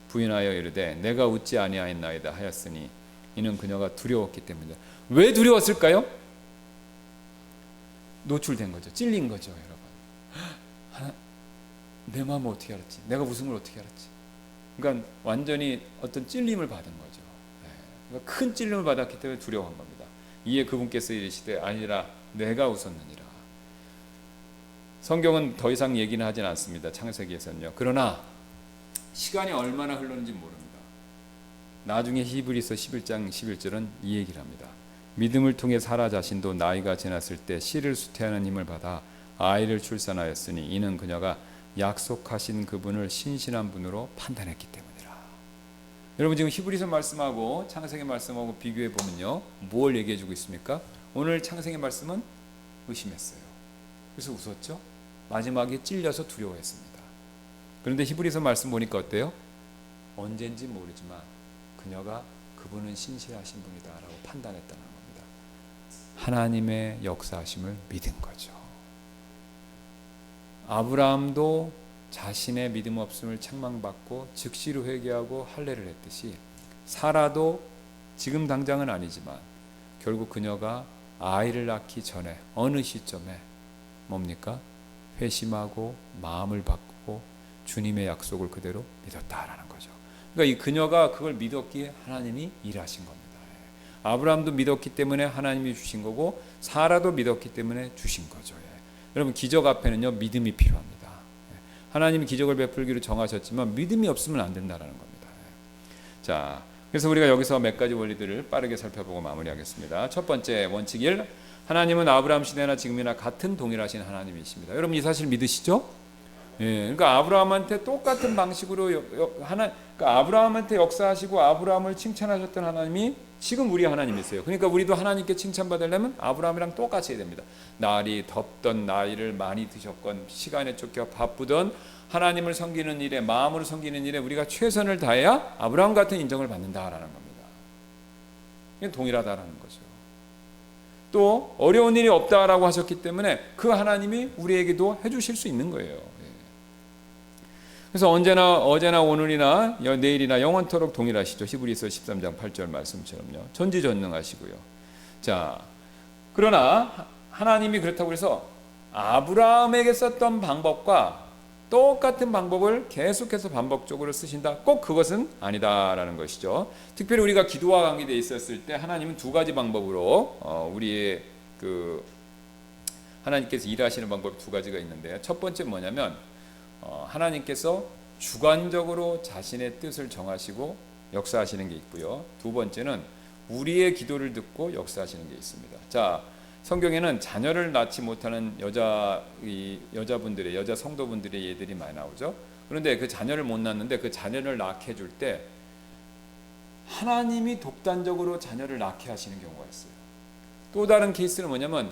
Speaker 1: 부인하여 이르되 내가 웃지 아니하였나이다 하였으니 이는 그녀가 두려웠기 때문이다. 왜 두려웠을까요? 노출된 거죠. 찔린 거죠, 여러분. 내 마음을 어떻게 알았지? 내가 웃은 걸 어떻게 알았지? 그러니까 완전히 어떤 찔림을 받은 거죠. 그러니까 큰 찔림을 받았기 때문에 두려워한 겁니다. 이에 그분께서 이르시되 아니라 내가 웃었느니라. 성경은 더 이상 얘기는 하진 않습니다. 창세기에서는요. 그러나 시간이 얼마나 흘렀는지 모릅니다. 나중에 히브리서 11장 11절은 이 얘기를 합니다. 믿음을 통해 사라 자신도 나이가 지났을 때 씨를 수태하는 힘을 받아 아이를 출산하였으니 이는 그녀가 약속하신 그분을 신실한 분으로 판단했기 때문이라. 여러분 지금 히브리서 말씀하고 창세기 말씀하고 비교해 보면요. 뭘 얘기해 주고 있습니까? 오늘 창세기 말씀은 의심했어요. 그래서 웃었죠. 마지막에 찔려서 두려워했습니다. 그런데 히브리서 말씀 보니까 어때요? 언젠지 모르지만 그녀가 그분은 신실하신 분이다라고 판단했다는 겁니다. 하나님의 역사하심을 믿은 거죠. 아브라함도 자신의 믿음 없음을 책망받고 즉시로 회개하고 할례를 했듯이 사라도 지금 당장은 아니지만 결국 그녀가 아이를 낳기 전에 어느 시점에 뭡니까? 회심하고 마음을 바꾸고 주님의 약속을 그대로 믿었다라는 거죠. 그러니까 이 그녀가 그걸 믿었기에 하나님이 일하신 겁니다. 아브라함도 믿었기 때문에 하나님이 주신 거고 사라도 믿었기 때문에 주신 거죠. 여러분 기적 앞에는요 믿음이 필요합니다. 하나님이 기적을 베풀기로 정하셨지만 믿음이 없으면 안 된다라는 겁니다. 자, 그래서 우리가 여기서 몇 가지 원리들을 빠르게 살펴보고 마무리하겠습니다. 첫 번째 원칙 1, 하나님은 아브라함 시대나 지금이나 같은 동일하신 하나님이십니다. 여러분 이 사실 믿으시죠? 그러니까 아브라함한테 똑같은 방식으로 그러니까 아브라함한테 역사하시고 아브라함을 칭찬하셨던 하나님이 지금 우리 하나님이세요. 그러니까 우리도 하나님께 칭찬받으려면 아브라함이랑 똑같이 해야 됩니다. 날이 덥던 나이를 많이 드셨건 시간에 쫓겨 바쁘던 하나님을 섬기는 일에 마음으로 섬기는 일에 우리가 최선을 다해야 아브라함 같은 인정을 받는다라는 겁니다. 이게 동일하다라는 거죠. 또 어려운 일이 없다라고 하셨기 때문에 그 하나님이 우리에게도 해주실 수 있는 거예요. 그래서 언제나 어제나 오늘이나 내일이나 영원토록 동일하시죠. 히브리서 13장 8절 말씀처럼요. 전지전능하시고요. 자, 그러나 하나님이 그렇다고 해서 아브라함에게 썼던 방법과 똑같은 방법을 계속해서 반복적으로 쓰신다. 꼭 그것은 아니다라는 것이죠. 특별히 우리가 기도와 관계되어 있었을 때 하나님은 두 가지 방법으로 우리의 하나님께서 일하시는 방법이 두 가지가 있는데요. 첫 번째 뭐냐면 하나님께서 주관적으로 자신의 뜻을 정하시고 역사하시는 게 있고요. 두 번째는 우리의 기도를 듣고 역사하시는 게 있습니다. 자, 성경에는 자녀를 낳지 못하는 여자분들의 여자 성도분들의 예들이 많이 나오죠. 그런데 그 자녀를 못 낳는데 그 자녀를 낳게 해줄 때 하나님이 독단적으로 자녀를 낳게 하시는 경우가 있어요. 또 다른 케이스는 뭐냐면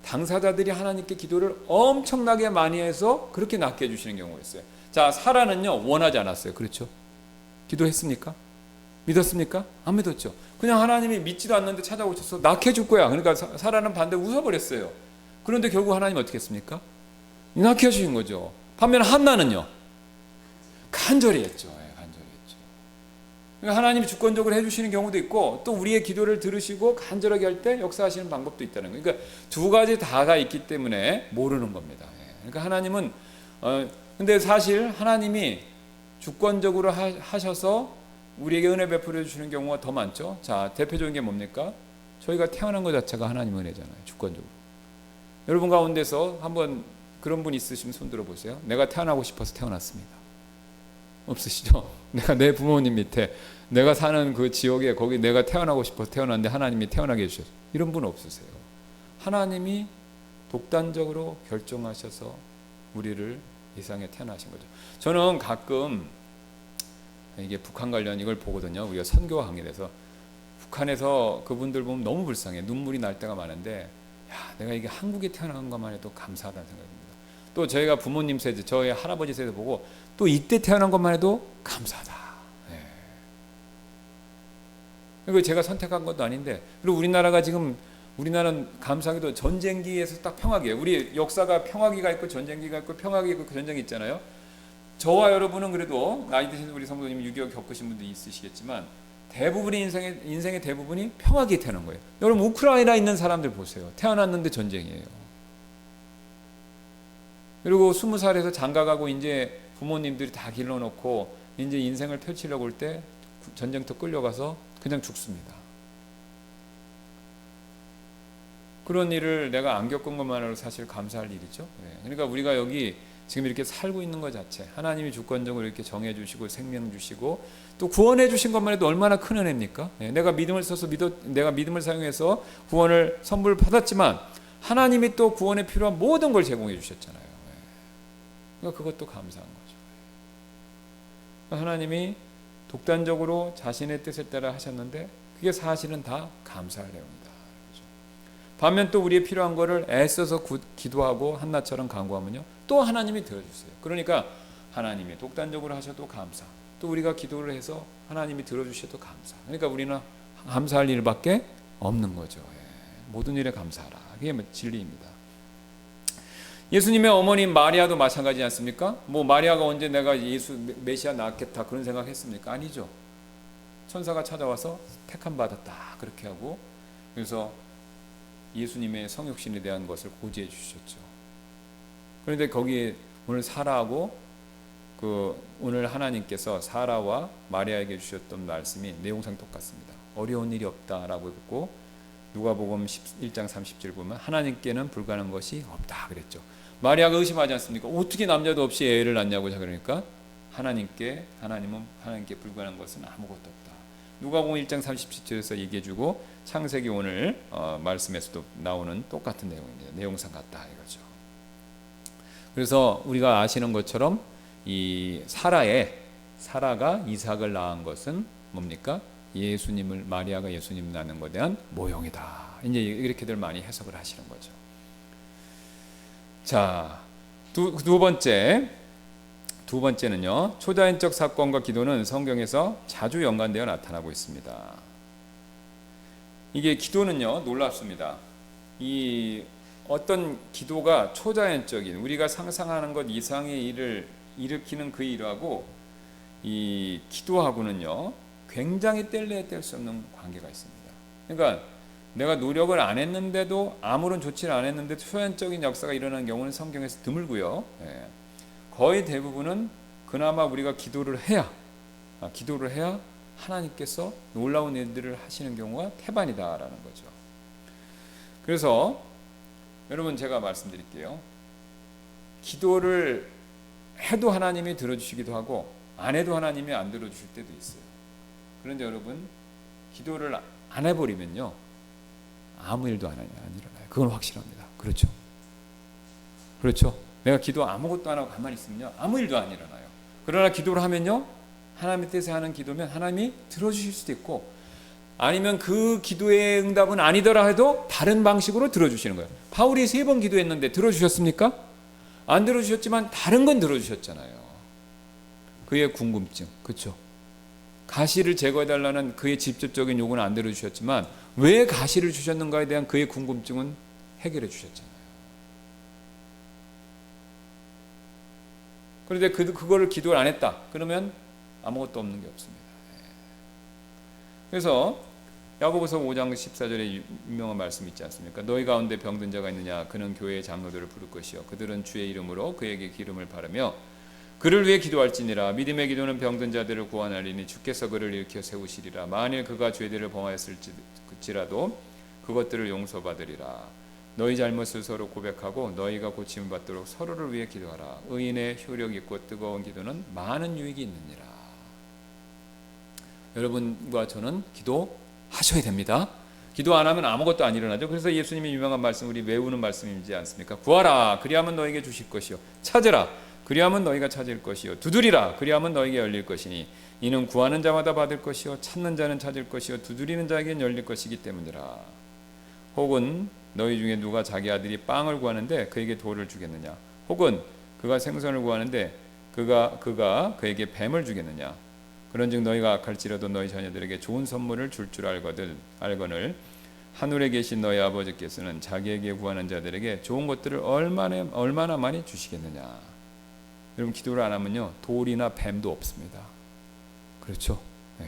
Speaker 1: 당사자들이 하나님께 기도를 엄청나게 많이 해서 그렇게 낳게 해주시는 경우가 있어요. 자, 사라는요 원하지 않았어요. 그렇죠? 기도했습니까? 믿었습니까? 안 믿었죠. 그냥 하나님이 믿지도 않는데 찾아오셔서 낳게 해줄 거야. 그러니까 사라는 반대로 웃어버렸어요. 그런데 결국 하나님 어떻게 했습니까? 낳게 해주신 거죠. 반면 한나는요 간절히 했죠. 간절히 했죠. 그러니까 하나님이 주권적으로 해주시는 경우도 있고 또 우리의 기도를 들으시고 간절하게 할 때 역사하시는 방법도 있다는 거예요. 그러니까 두 가지 다가 있기 때문에 모르는 겁니다. 그러니까 하나님은 근데 사실 하나님이 주권적으로 하셔서 우리에게 은혜 베풀어 주시는 경우가 더 많죠. 자, 대표적인 게 뭡니까? 저희가 태어난 것 자체가 하나님 은혜잖아요. 주권적으로. 여러분 가운데서 한번 그런 분 있으시면 손 들어보세요. 내가 태어나고 싶어서 태어났습니다. 없으시죠? 내가 내 부모님 밑에 내가 사는 그 지역에 거기 내가 태어나고 싶어서 태어났는데 하나님이 태어나게 해주셨어요. 이런 분 없으세요. 하나님이 독단적으로 결정하셔서 우리를 이 세상에 태어나신 거죠. 저는 가끔 이게 북한 관련 이걸 보거든요. 우리가 선교와 관계돼서 북한에서 그분들 보면 너무 불쌍해. 눈물이 날 때가 많은데 야, 내가 이게 한국에 태어난 것만 해도 감사하다는 생각입니다. 또 저희가 부모님 세대, 저희 할아버지 세대 보고 또 이때 태어난 것만 해도 감사하다. 이거 제가 선택한 것도 아닌데 그리고 우리나라는 감사하게도 전쟁기에서 딱 평화기예요. 우리 역사가 평화기가 있고 전쟁기가 있고 평화기 있고 전쟁이 있잖아요. 저와 여러분은 그래도 나이 드신 우리 성도님 6.25 겪으신 분도 있으시겠지만 대부분의 인생의 대부분이 평화기에 태어난 거예요. 여러분 우크라이나에 있는 사람들 보세요. 태어났는데 전쟁이에요. 그리고 20살에서 장가가고 이제 부모님들이 다 길러놓고 이제 인생을 펼치려고 할 때 전쟁터 끌려가서 그냥 죽습니다. 그런 일을 내가 안 겪은 것만으로 사실 감사할 일이죠. 그러니까 우리가 여기 지금 이렇게 살고 있는 것 자체 하나님이 주권적으로 이렇게 정해 주시고 생명 주시고 또 구원해 주신 것만 해도 얼마나 큰 은혜입니까? 내가 믿음을 써서 내가 믿음을 사용해서 구원을 선물 받았지만 하나님이 또 구원에 필요한 모든 걸 제공해 주셨잖아요. 그러니까 그것도 감사한 거죠. 하나님이 독단적으로 자신의 뜻에 따라 하셨는데 그게 사실은 다 감사할 내용이다. 반면 또 우리의 필요한 거를 애써서 기도하고 한나처럼 간구하면요 또 하나님이 들어주세요. 그러니까 하나님이 독단적으로 하셔도 감사, 또 우리가 기도를 해서 하나님이 들어주셔도 감사. 그러니까 우리는 감사할 일밖에 없는 거죠. 모든 일에 감사하라. 그게 진리입니다. 예수님의 어머님 마리아도 마찬가지지 않습니까? 뭐 마리아가 언제 내가 예수 메시아 낳겠다 그런 생각했습니까? 아니죠. 천사가 찾아와서 택함 받았다 그렇게 하고 그래서 예수님의 성육신에 대한 것을 고지해 주셨죠. 그런데 거기에 오늘 사라하고 오늘 하나님께서 사라와 마리아에게 주셨던 말씀이 내용상 똑같습니다. 어려운 일이 없다라고 했고 누가복음 11장 30절 보면 하나님께는 불가능한 것이 없다 그랬죠. 마리아가 의심하지 않습니까? 어떻게 남자도 없이 애를 낳냐고 그러니까 하나님께 불가능한 것은 아무것도 없다. 누가복음 1장 37절에서 얘기해주고 창세기 오늘 말씀에서도 나오는 똑같은 내용입니다. 내용상 같다 이거죠. 그래서 우리가 아시는 것처럼 이 사라가 이삭을 낳은 것은 뭡니까? 마리아가 예수님을 낳는 것에 대한 모형이다. 이제 이렇게들 많이 해석을 하시는 거죠. 자, 두 번째는요. 초자연적 사건과 기도는 성경에서 자주 연관되어 나타나고 있습니다. 이게 기도는요 놀랍습니다. 이 어떤 기도가 초자연적인 우리가 상상하는 것 이상의 일을 일으키는 그 일하고 이 기도하고는요 굉장히 뗄래야 뗄 수 없는 관계가 있습니다. 그러니까 내가 노력을 안 했는데도 아무런 조치를 안 했는데 초연적인 역사가 일어나는 경우는 성경에서 드물고요. 거의 대부분은 그나마 우리가 기도를 해야 하나님께서 놀라운 일들을 하시는 경우가 태반이다라는 거죠. 그래서 여러분 제가 말씀드릴게요. 기도를 해도 하나님이 들어주시기도 하고 안 해도 하나님이 안 들어주실 때도 있어요. 그런데 여러분 기도를 안 해버리면요 아무 일도 안 일어나요. 그건 확실합니다. 그렇죠? 그렇죠? 내가 기도 아무것도 안 하고 가만히 있으면요 아무 일도 안 일어나요. 그러나 기도를 하면요 하나님의 뜻에 하는 기도면 하나님이 들어주실 수도 있고 아니면 그 기도의 응답은 아니더라 해도 다른 방식으로 들어주시는 거예요. 바울이 3번 기도했는데 들어주셨습니까? 안 들어주셨지만 다른 건 들어주셨잖아요. 그의 궁금증, 그렇죠? 가시를 제거해달라는 그의 직접적인 요구는 안 들어주셨지만 왜 가시를 주셨는가에 대한 그의 궁금증은 해결해 주셨잖아요. 그런데 그거를 기도를 안 했다. 그러면 아무것도 없는 게 없습니다. 그래서 야고보서 5장 14절에 유명한 말씀 있지 않습니까? 너희 가운데 병든 자가 있느냐? 그는 교회의 장로들을 부를 것이요 그들은 주의 이름으로 그에게 기름을 바르며 그를 위해 기도할지니라. 믿음의 기도는 병든 자들을 구원하리니 주께서 그를 일으켜 세우시리라. 만일 그가 죄들을 범하였을지라도 그것들을 용서받으리라. 너희 잘못을 서로 고백하고 너희가 고침을 받도록 서로를 위해 기도하라. 의인의 효력 있고 뜨거운 기도는 많은 유익이 있느니라. 여러분과 저는 기도하셔야 됩니다. 기도 안 하면 아무것도 안 일어나죠. 그래서 예수님이 유명한 말씀 우리 외우는 말씀이지 않습니까? 구하라 그리하면 너에게 주실 것이요 찾으라 그리하면 너희가 찾을 것이요 두드리라 그리하면 너에게 열릴 것이니 이는 구하는 자마다 받을 것이요 찾는 자는 찾을 것이요 두드리는 자에게는 열릴 것이기 때문이라. 혹은 너희 중에 누가 자기 아들이 빵을 구하는데 그에게 돌을 주겠느냐? 혹은 그가 생선을 구하는데 그가 그에게 뱀을 주겠느냐? 그런즉 너희가 악할지라도 너희 자녀들에게 좋은 선물을 줄 알거늘 하늘에 계신 너희 아버지께서는 자기에게 구하는 자들에게 좋은 것들을 얼마나 많이 주시겠느냐. 여러분 기도를 안 하면요 돌이나 뱀도 없습니다. 그렇죠? 네.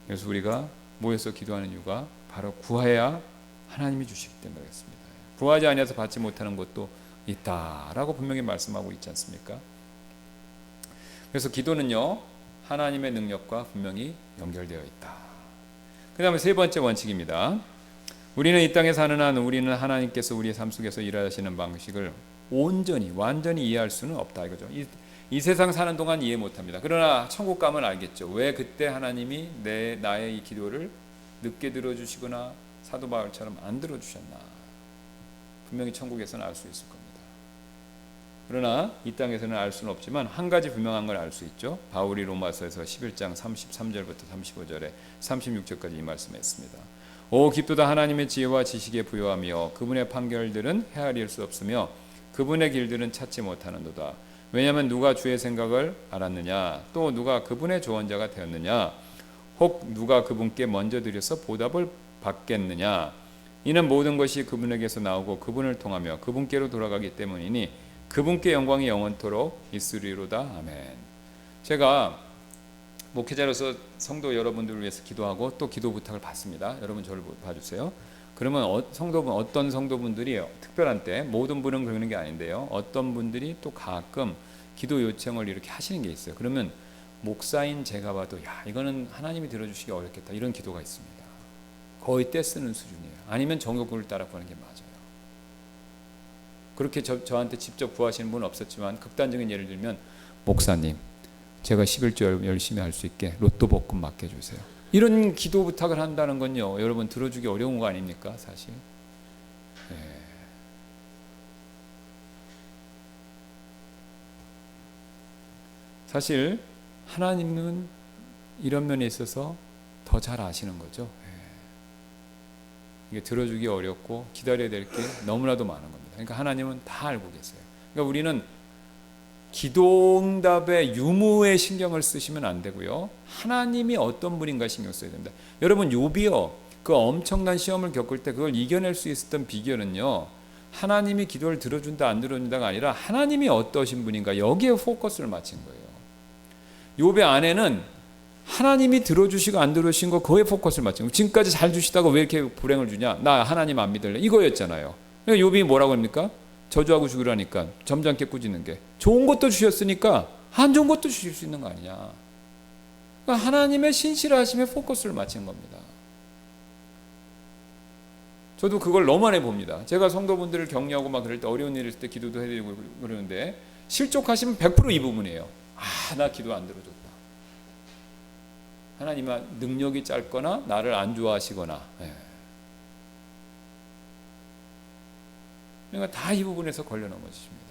Speaker 1: 그래서 우리가 모여서 기도하는 이유가 바로 구해야 하나님이 주시기 때문에 그렇습니다. 구하지 아니해서 받지 못하는 것도 있다라고 분명히 말씀하고 있지 않습니까? 그래서 기도는요 하나님의 능력과 분명히 연결되어 있다. 그 다음에 3번째 원칙입니다. 우리는 이 땅에 사는 한 우리는 하나님께서 우리의 삶 속에서 일하시는 방식을 완전히 이해할 수는 없다 이거죠. 이 세상 사는 동안 이해 못합니다. 그러나 천국 가면 알겠죠. 왜 그때 하나님이 나의 이 기도를 늦게 들어주시거나 사도 바울처럼 안 들어주셨나. 분명히 천국에서는 알 수 있을 겁니다. 그러나 이 땅에서는 알 수는 없지만 한 가지 분명한 걸 알 수 있죠. 바울이 로마서에서 11장 33절부터 35절에 36절까지 이 말씀했습니다. 오 깊도다 하나님의 지혜와 지식에 부요하며 그분의 판결들은 헤아릴 수 없으며 그분의 길들은 찾지 못하는도다. 왜냐하면 누가 주의 생각을 알았느냐 또 누가 그분의 조언자가 되었느냐 혹 누가 그분께 먼저 드려서 보답을 받겠느냐. 이는 모든 것이 그분에게서 나오고 그분을 통하며 그분께로 돌아가기 때문이니 그분께 영광이 영원토록 있으리로다. 아멘. 제가 목회자로서 성도 여러분들을 위해서 기도하고 또 기도 부탁을 받습니다. 여러분 저를 봐주세요. 그러면 어떤 성도분들이 특별한 때 모든 분은 그러는 게 아닌데요. 어떤 분들이 또 가끔 기도 요청을 이렇게 하시는 게 있어요. 그러면 목사인 제가 봐도 이거는 하나님이 들어주시기 어렵겠다 이런 기도가 있습니다. 거의 떼쓰는 수준이에요. 아니면 정욕을 따라 구하는 게 맞아요. 그렇게 저한테 직접 구하시는 분은 없었지만 극단적인 예를 들면 목사님 제가 11조 열심히 할 수 있게 로또 복권 맡겨주세요. 이런 기도 부탁을 한다는 건요 여러분 들어주기 어려운 거 아닙니까 사실. 네. 사실 하나님은 이런 면에 있어서 더 잘 아시는 거죠. 이게 들어주기 어렵고 기다려야 될 게 너무나도 많은 겁니다. 그러니까 하나님은 다 알고 계세요. 그러니까 우리는 기도응답의 유무에 신경을 쓰시면 안 되고요. 하나님이 어떤 분인가 신경 써야 됩니다. 여러분 욥이요 그 엄청난 시험을 겪을 때 그걸 이겨낼 수 있었던 비결은요, 하나님이 기도를 들어준다 안 들어준다가 아니라 하나님이 어떠신 분인가, 여기에 포커스를 맞춘 거예요. 욥의 아내는 하나님이 들어주시고 안 들어주신 거, 그거에 포커스를 맞춘 거예요. 지금까지 잘 주시다가 왜 이렇게 불행을 주냐, 나 하나님 안 믿을래, 이거였잖아요. 그러니까 욥이 뭐라고 합니까? 저주하고 죽으라니까, 점잖게 꾸짖는 게, 좋은 것도 주셨으니까 안 좋은 것도 주실 수 있는 거 아니냐. 그러니까 하나님의 신실하심에 포커스를 맞춘 겁니다. 저도 그걸 너무 많이 봅니다. 제가 성도분들을 격려하고 막 그럴 때, 어려운 일 있을 때 기도도 해드리고 그러는데, 실족하시면 100% 이 부분이에요. 나 기도 안 들어줬다. 하나님은 능력이 짧거나 나를 안 좋아하시거나. 그러니까 다 이 부분에서 걸려 넘어지십니다.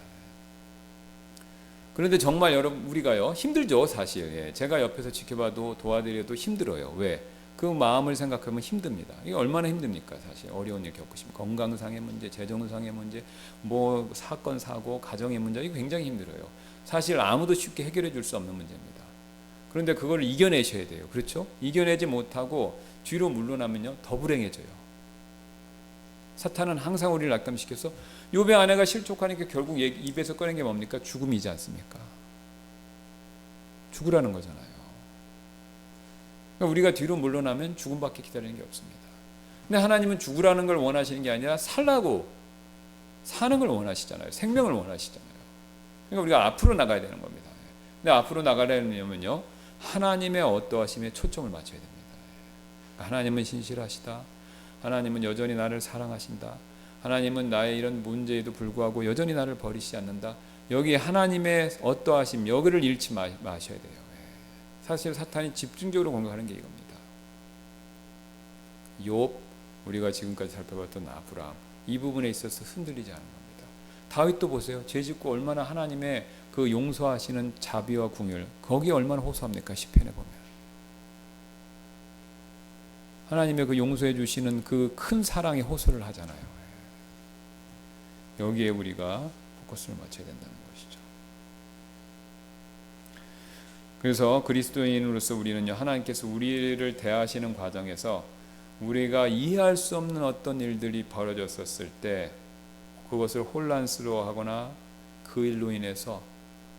Speaker 1: 그런데 정말 여러분, 우리가요 힘들죠 사실. 제가 옆에서 지켜봐도 도와드려도 힘들어요. 왜? 그 마음을 생각하면 힘듭니다. 이게 얼마나 힘듭니까? 사실 어려운 일 겪으시면 건강상의 문제, 재정상의 문제, 뭐 사건 사고, 가정의 문제, 이거 굉장히 힘들어요. 사실 아무도 쉽게 해결해 줄 수 없는 문제입니다. 그런데 그걸 이겨내셔야 돼요. 그렇죠? 이겨내지 못하고 뒤로 물러나면요 더 불행해져요. 사탄은 항상 우리를 낙담시켜서, 욥의 아내가 실족하니까 결국 입에서 꺼낸 게 뭡니까? 죽음이지 않습니까? 죽으라는 거잖아요. 그러니까 우리가 뒤로 물러나면 죽음밖에 기다리는 게 없습니다. 근데 하나님은 죽으라는 걸 원하시는 게 아니라 살라고, 사는 걸 원하시잖아요. 생명을 원하시잖아요. 그러니까 우리가 앞으로 나가야 되는 겁니다. 근데 앞으로 나가려면요 하나님의 어떠하심에 초점을 맞춰야 됩니다. 하나님은 신실하시다. 하나님은 여전히 나를 사랑하신다. 하나님은 나의 이런 문제에도 불구하고 여전히 나를 버리시지 않는다. 여기 하나님의 어떠하심, 여기를 잃지 마셔야 돼요. 사실 사탄이 집중적으로 공격하는 게 이겁니다. 욥, 우리가 지금까지 살펴봤던 아브라함, 이 부분에 있어서 흔들리지 않은 겁니다. 다윗도 보세요. 죄짓고 얼마나 하나님의 그 용서하시는 자비와 궁율, 거기에 얼마나 호소합니까? 시편에 보면 하나님의 그 용서해 주시는 그 큰 사랑에 호소를 하잖아요. 여기에 우리가 포커스를 맞춰야 된다는 것이죠. 그래서 그리스도인으로서 우리는요, 하나님께서 우리를 대하시는 과정에서 우리가 이해할 수 없는 어떤 일들이 벌어졌었을 때 그것을 혼란스러워하거나 그 일로 인해서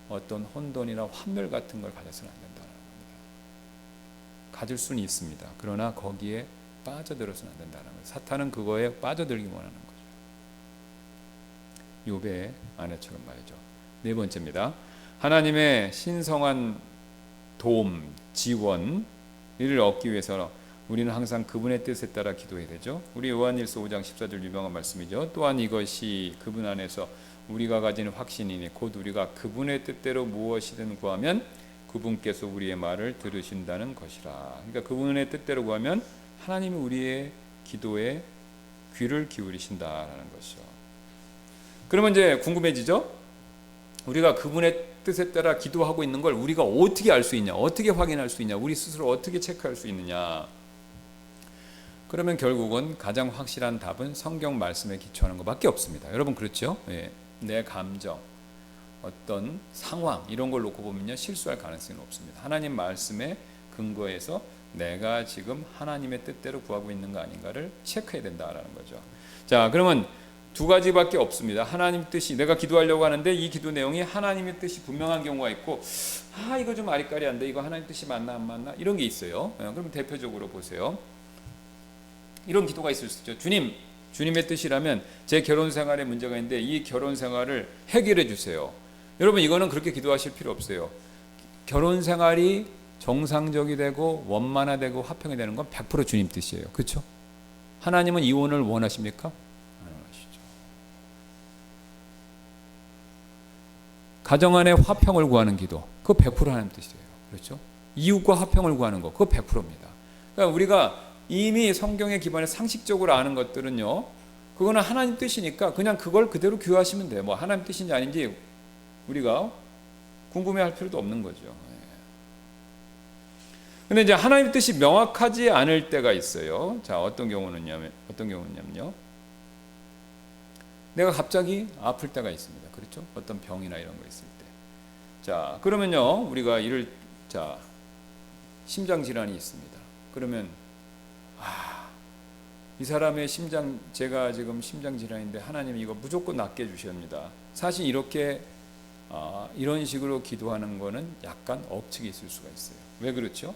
Speaker 1: 어떤 혼돈이나 환멸 같은 걸 가져서는 안 된다는 겁니다. 가질 수는 있습니다. 그러나 거기에 빠져들어서는 안 된다는 거예요. 사탄은 그거에 빠져들기 원하는 거죠. 욥의 아내처럼 말이죠. 네 번째입니다. 하나님의 신성한 도움, 지원, 이를 얻기 위해서 우리는 항상 그분의 뜻에 따라 기도해야 되죠. 우리 요한일서 5장 14절 유명한 말씀이죠. 또한 이것이 그분 안에서 우리가 가진 확신이니 곧 우리가 그분의 뜻대로 무엇이든 구하면 그분께서 우리의 말을 들으신다는 것이라. 그러니까 그분의 뜻대로 구하면 하나님이 우리의 기도에 귀를 기울이신다라는 것이죠. 그러면 이제 궁금해지죠? 우리가 그분의 뜻에 따라 기도하고 있는 걸 우리가 어떻게 알 수 있냐, 어떻게 확인할 수 있냐, 우리 스스로 어떻게 체크할 수 있느냐. 그러면 결국은 가장 확실한 답은 성경 말씀에 기초하는 것밖에 없습니다. 여러분 그렇죠? 내 감정, 어떤 상황 이런 걸 놓고 보면요 실수할 가능성이 없습니다. 하나님 말씀에 근거해서 내가 지금 하나님의 뜻대로 구하고 있는 거 아닌가를 체크해야 된다라는 거죠. 자, 그러면 두 가지밖에 없습니다. 하나님 뜻이, 내가 기도하려고 하는데 이 기도 내용이 하나님의 뜻이 분명한 경우가 있고, 이거 좀 아리까리한데 이거 하나님 뜻이 맞나 안 맞나 이런 게 있어요. 그럼 대표적으로 보세요. 이런 기도가 있을 수 있죠. 주님의 뜻이라면 제 결혼 생활에 문제가 있는데 이 결혼 생활을 해결해 주세요. 여러분 이거는 그렇게 기도하실 필요 없어요. 결혼 생활이 정상적이 되고 원만화되고 화평이 되는 건 100% 주님 뜻이에요. 그렇죠? 하나님은 이혼을 원하십니까? 가정 안에 화평을 구하는 기도, 그거 100% 하나님 뜻이에요. 그렇죠? 이웃과 화평을 구하는 거, 그거 100%입니다. 그러니까 우리가 이미 성경에 기반해 상식적으로 아는 것들은요, 그거는 하나님 뜻이니까 그냥 그걸 그대로 귀하시면 돼요. 뭐 하나님 뜻인지 아닌지 우리가 궁금해할 필요도 없는 거죠. 근데 이제 하나님 뜻이 명확하지 않을 때가 있어요. 자, 어떤 경우는요? 내가 갑자기 아플 때가 있습니다. 그렇죠? 어떤 병이나 이런 거 있을 때. 자, 그러면요, 우리가 심장 질환이 있습니다. 그러면 이 사람의 심장, 제가 지금 심장 질환인데 하나님 이거 무조건 낫게 해주십니다. 사실 이렇게 이런 식으로 기도하는 거는 약간 억측이 있을 수가 있어요. 왜 그렇죠?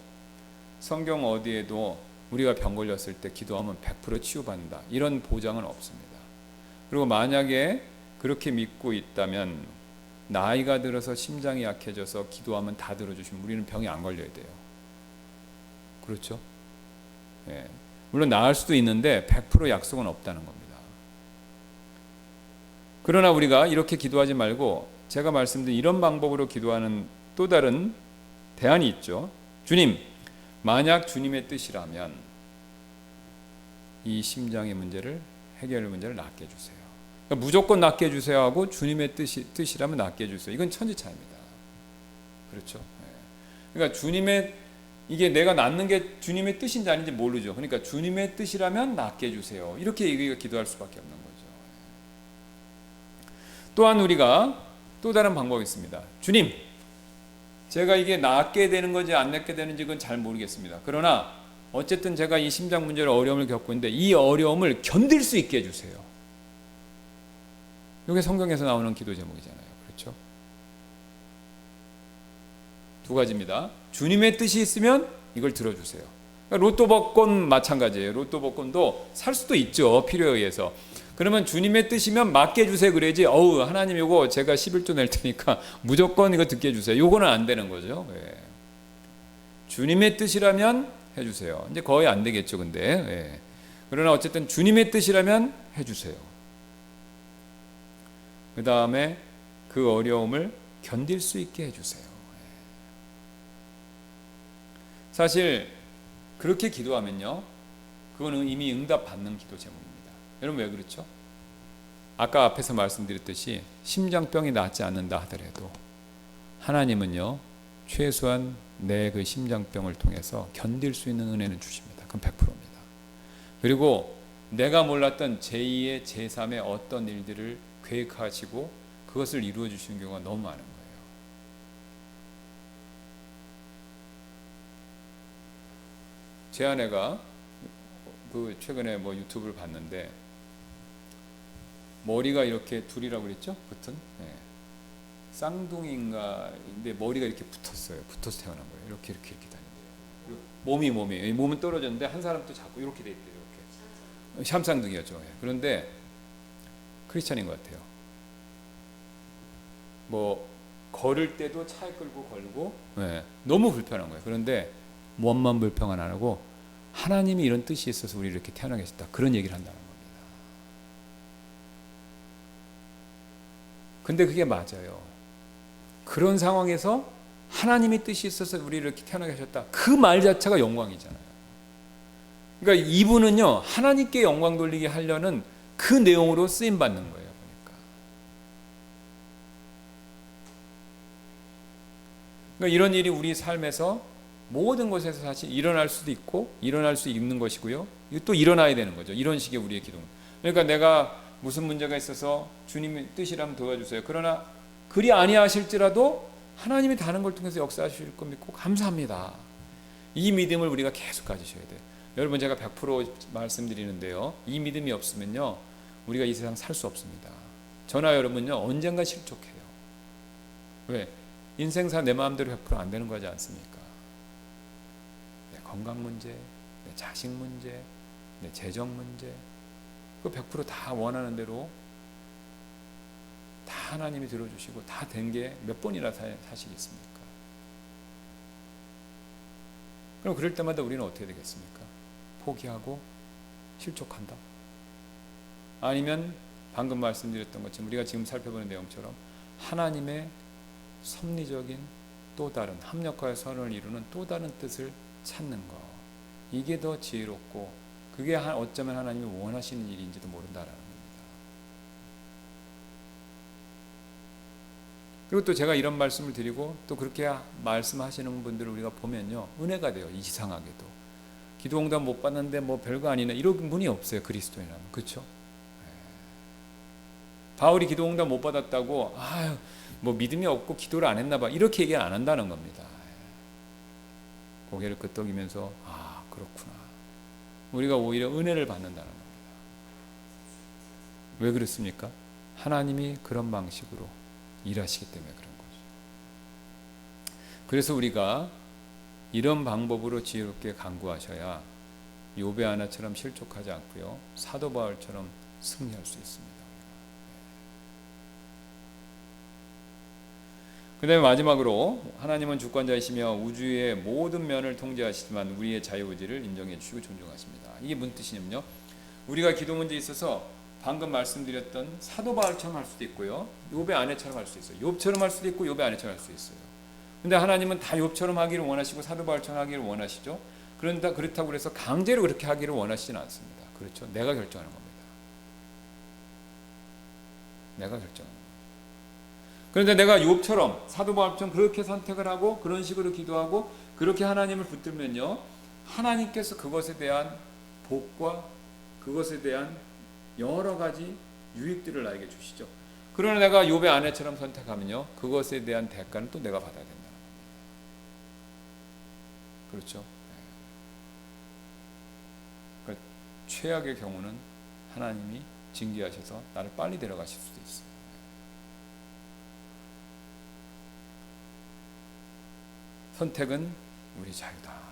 Speaker 1: 성경 어디에도 우리가 병 걸렸을 때 기도하면 100% 치유받는다 이런 보장은 없습니다. 그리고 만약에 그렇게 믿고 있다면 나이가 들어서 심장이 약해져서 기도하면 다 들어주시면 우리는 병이 안 걸려야 돼요. 그렇죠? 예. 물론 나을 수도 있는데 100% 약속은 없다는 겁니다. 그러나 우리가 이렇게 기도하지 말고 제가 말씀드린 이런 방법으로 기도하는 또 다른 대안이 있죠. 주님, 만약 주님의 뜻이라면 이 심장의 문제를 해결할 문제를 낫게 해주세요. 그러니까 무조건 낫게 해주세요 하고 주님의 뜻이라면 낫게 해주세요. 이건 천지차이입니다. 그렇죠? 그러니까 주님의 이게 내가 낫는 게 주님의 뜻인지 아닌지 모르죠. 그러니까 주님의 뜻이라면 낫게 해주세요. 이렇게 우리가 기도할 수밖에 없는 거죠. 또한 우리가 또 다른 방법이 있습니다. 주님, 제가 이게 낫게 되는 건지 안 낫게 되는지 그건 잘 모르겠습니다. 그러나 어쨌든 제가 이 심장 문제로 어려움을 겪고 있는데 이 어려움을 견딜 수 있게 해주세요. 이게 성경에서 나오는 기도 제목이잖아요. 그렇죠? 두 가지입니다. 주님의 뜻이 있으면 이걸 들어주세요. 그러니까 로또 복권 마찬가지예요. 로또 복권도 살 수도 있죠. 필요에 의해서. 그러면 주님의 뜻이면 맞게 해주세요 그래야지 하나님 이거 제가 11조 낼 테니까 무조건 이거 듣게 해주세요. 이거는 안 되는 거죠. 예. 주님의 뜻이라면 해주세요. 이제 거의 안 되겠죠. 근데 예. 그러나 어쨌든 주님의 뜻이라면 해주세요. 그 다음에 그 어려움을 견딜 수 있게 해주세요. 사실 그렇게 기도하면요, 그거는 이미 응답받는 기도 제목입니다. 여러분 왜 그렇죠? 아까 앞에서 말씀드렸듯이 심장병이 낫지 않는다 하더라도 하나님은요 최소한 내 그 심장병을 통해서 견딜 수 있는 은혜는 주십니다. 그건 100%입니다. 그리고 내가 몰랐던 제2의 제3의 어떤 일들을 계획하시고 그것을 이루어 주시는 경우가 너무 많은 거예요. 제 아내가 그 최근에 뭐 유튜브를 봤는데 머리가 이렇게 둘이라고 그랬죠? 붙은 쌍둥이인가 근데 머리가 이렇게 붙었어요. 붙어서 태어난 거예요. 이렇게 다니는데요. 몸은 떨어졌는데 한 사람 또 자꾸 이렇게 돼 있대요. 이렇게 샴쌍둥이였죠. 그런데 크리스찬인 것 같아요. 뭐 걸을 때도 차에 끌고 걸고 너무 불편한 거예요. 그런데 몸만 불평은 안 하고 하나님이 이런 뜻이 있어서 우리 이렇게 태어나게 했다. 그런 얘기를 한다는 겁니다. 근데 그게 맞아요. 그런 상황에서 하나님의 뜻이 있어서 우리 이렇게 태어나게 하셨다. 그 말 자체가 영광이잖아요. 그러니까 이분은요 하나님께 영광 돌리게 하려는 그 내용으로 쓰임 받는 거예요. 그러니까 이런 일이 우리 삶에서 모든 곳에서 사실 일어날 수도 있고 일어날 수 있는 것이고요. 또 일어나야 되는 거죠. 이런 식의 우리의 기도. 그러니까 내가 무슨 문제가 있어서 주님의 뜻이라면 도와주세요. 그러나 그리 아니하실지라도 하나님이 다른 걸 통해서 역사하실 거 믿고 감사합니다. 이 믿음을 우리가 계속 가지셔야 돼요. 여러분 제가 100% 말씀드리는데요. 이 믿음이 없으면요. 우리가 이 세상 살 수 없습니다. 저나 여러분요. 언젠가 실족해요. 왜? 인생사 내 마음대로 100% 안 되는 거지 않습니까? 내 건강 문제, 내 자식 문제, 내 재정 문제 그 100% 다 원하는 대로 다 하나님이 들어주시고 다 된 게 몇 번이나 사시겠습니까? 그럼 그럴 때마다 우리는 어떻게 되겠습니까? 포기하고 실족한다? 아니면 방금 말씀드렸던 것처럼 우리가 지금 살펴보는 내용처럼 하나님의 섭리적인 또 다른 합력하여 선을 이루는 또 다른 뜻을 찾는 것, 이게 더 지혜롭고 그게 어쩌면 하나님이 원하시는 일인지도 모른다라는 겁니다. 그리고 또 제가 이런 말씀을 드리고 또 그렇게 말씀하시는 분들을 우리가 보면요 은혜가 돼요. 이상하게도 기도 응답 못 받는데 뭐 별거 아니네 이런 분이 없어요. 그리스도인이라면. 그렇죠? 바울이 기도 응답 못 받았다고 뭐 믿음이 없고 기도를 안 했나 봐 이렇게 얘기 안 한다는 겁니다. 고개를 끄덕이면서 그렇구나. 우리가 오히려 은혜를 받는다는 겁니다. 왜 그렇습니까? 하나님이 그런 방식으로 일하시기 때문에 그런 거죠. 그래서 우리가 이런 방법으로 지혜롭게 간구하셔야 욥의 아내처럼 실족하지 않고요, 사도 바울처럼 승리할 수 있습니다. 그 다음에 마지막으로 하나님은 주권자이시며 우주의 모든 면을 통제하시지만 우리의 자유의지를 인정해 주시고 존중하십니다. 이게 무슨 뜻이냐면요, 우리가 기도 문제에 있어서 방금 말씀드렸던 사도 바울처럼 할 수도 있고요, 욥의 아내처럼 할 수 있어요. 욥처럼 할 수도 있고 욥의 아내처럼 할 수 있어요. 근데 하나님은 다 욥처럼 하기를 원하시고 사도 바울처럼 하기를 원하시죠. 그렇다고 해서 강제로 그렇게 하기를 원하시지는 않습니다. 그렇죠? 내가 결정하는 겁니다. 내가 결정하는 겁니다. 그런데 내가 욥처럼 사도 바울처럼 그렇게 선택을 하고 그런 식으로 기도하고 그렇게 하나님을 붙들면요, 하나님께서 그것에 대한 복과 그것에 대한 여러 가지 유익들을 나에게 주시죠. 그러나 내가 욥의 아내처럼 선택하면요, 그것에 대한 대가는 또 내가 받아야 된다는 겁니다. 그렇죠? 그러니까 최악의 경우는 하나님이 징계하셔서 나를 빨리 데려가실 수도 있어요. 선택은 우리 자유다.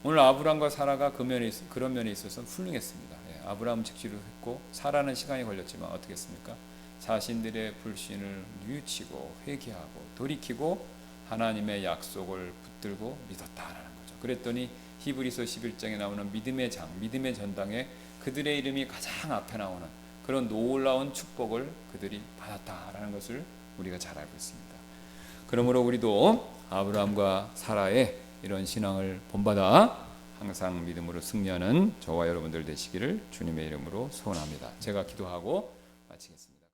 Speaker 1: 오늘 아브람과 사라가 그런 면에 있어서 훌륭했습니다. 아브람은 직지로 했고 사라는 시간이 걸렸지만 어떻게 했습니까? 자신들의 불신을 뉘우치고 회개하고 돌이키고 하나님의 약속을 붙들고 믿었다라는 거죠. 그랬더니 히브리서 11장에 나오는 믿음의 장, 믿음의 전당에 그들의 이름이 가장 앞에 나오는 그런 놀라운 축복을 그들이 받았다라는 것을 우리가 잘 알고 있습니다. 그러므로 우리도 아브라함과 사라의 이런 신앙을 본받아 항상 믿음으로 승리하는 저와 여러분들 되시기를 주님의 이름으로 소원합니다. 제가 기도하고 마치겠습니다.